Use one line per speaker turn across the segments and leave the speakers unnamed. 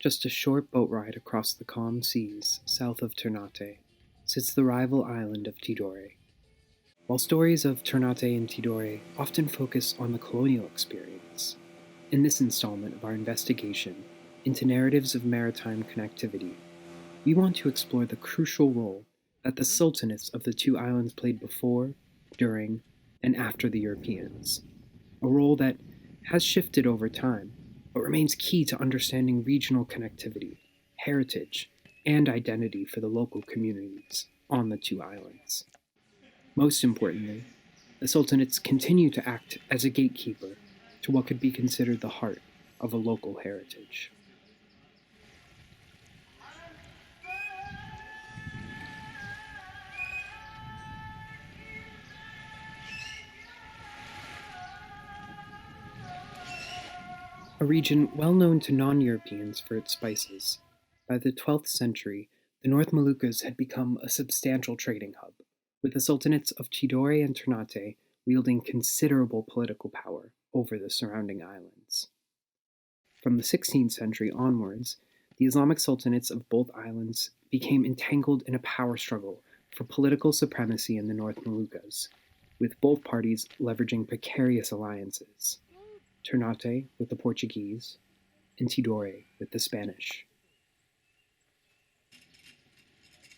Just a short boat ride across the calm seas south of Ternate sits the rival island of Tidore. While stories of Ternate and Tidore often focus on the colonial experience, in this installment of our investigation into narratives of maritime connectivity, we want to explore the crucial role that the sultanates of the two islands played before, during, and after the Europeans, a role that has shifted over time, but remains key to understanding regional connectivity, heritage, and identity for the local communities on the two islands. Most importantly, the sultanates continue to act as a gatekeeper to what could be considered the heart of a local heritage. A region well known to non-Europeans for its spices, by the 12th century, the North Malukus had become a substantial trading hub, with the sultanates of Tidore and Ternate wielding considerable political power over the surrounding islands. From the 16th century onwards, the Islamic sultanates of both islands became entangled in a power struggle for political supremacy in the North Moluccas, with both parties leveraging precarious alliances. Ternate with the Portuguese, and Tidore with the Spanish.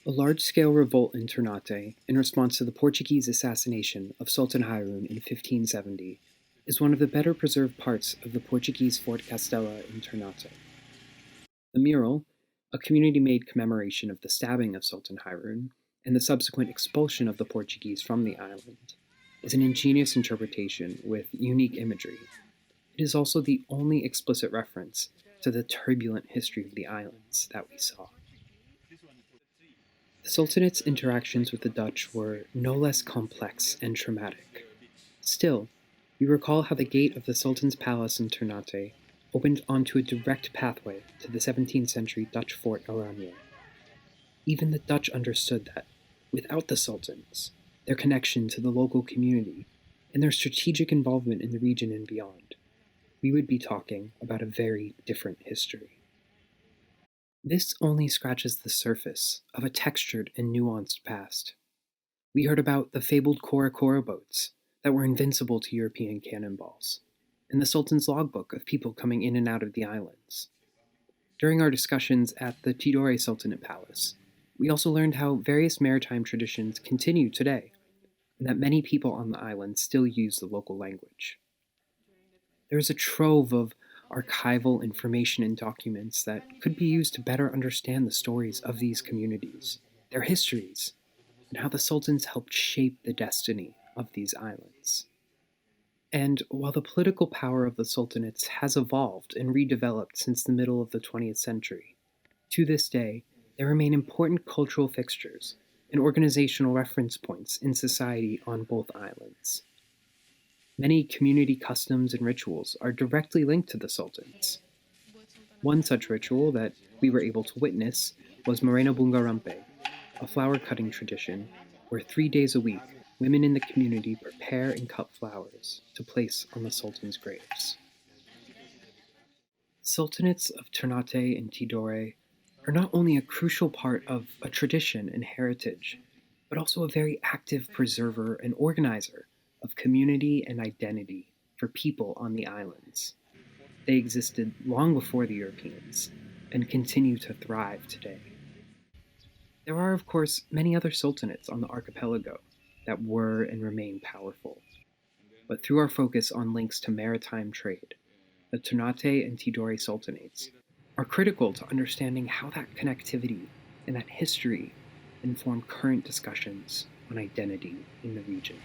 A large-scale revolt in Ternate in response to the Portuguese assassination of Sultan Harun in 1570 is one of the better preserved parts of the Portuguese Fort Castela in Ternate. The mural, a community-made commemoration of the stabbing of Sultan Harun and the subsequent expulsion of the Portuguese from the island, is an ingenious interpretation with unique imagery. It is also the only explicit reference to the turbulent history of the islands that we saw. The Sultanate's interactions with the Dutch were no less complex and traumatic. Still, we recall how the gate of the Sultan's palace in Ternate opened onto a direct pathway to the 17th century Dutch fort Oranje. Even the Dutch understood that, without the Sultans, their connection to the local community, and their strategic involvement in the region and beyond, we would be talking about a very different history. This only scratches the surface of a textured and nuanced past. We heard about the fabled Cora boats that were invincible to European cannonballs, and the Sultan's logbook of people coming in and out of the islands. During our discussions at the Tidore Sultanate Palace, we also learned how various maritime traditions continue today, and that many people on the island still use the local language. There is a trove of archival information and documents that could be used to better understand the stories of these communities, their histories, and how the sultans helped shape the destiny of these islands. And while the political power of the sultanates has evolved and redeveloped since the middle of the 20th century, to this day, there remain important cultural fixtures and organizational reference points in society on both islands. Many community customs and rituals are directly linked to the sultans. One such ritual that we were able to witness was Morena Bungarampe, a flower-cutting tradition where 3 days a week, women in the community prepare and cut flowers to place on the sultan's graves. Sultanates of Ternate and Tidore are not only a crucial part of a tradition and heritage, but also a very active preserver and organizer of community and identity for people on the islands. They existed long before the Europeans and continue to thrive today. There are, of course, many other sultanates on the archipelago that were and remain powerful. But through our focus on links to maritime trade, the Ternate and Tidore sultanates are critical to understanding how that connectivity and that history inform current discussions on identity in the region.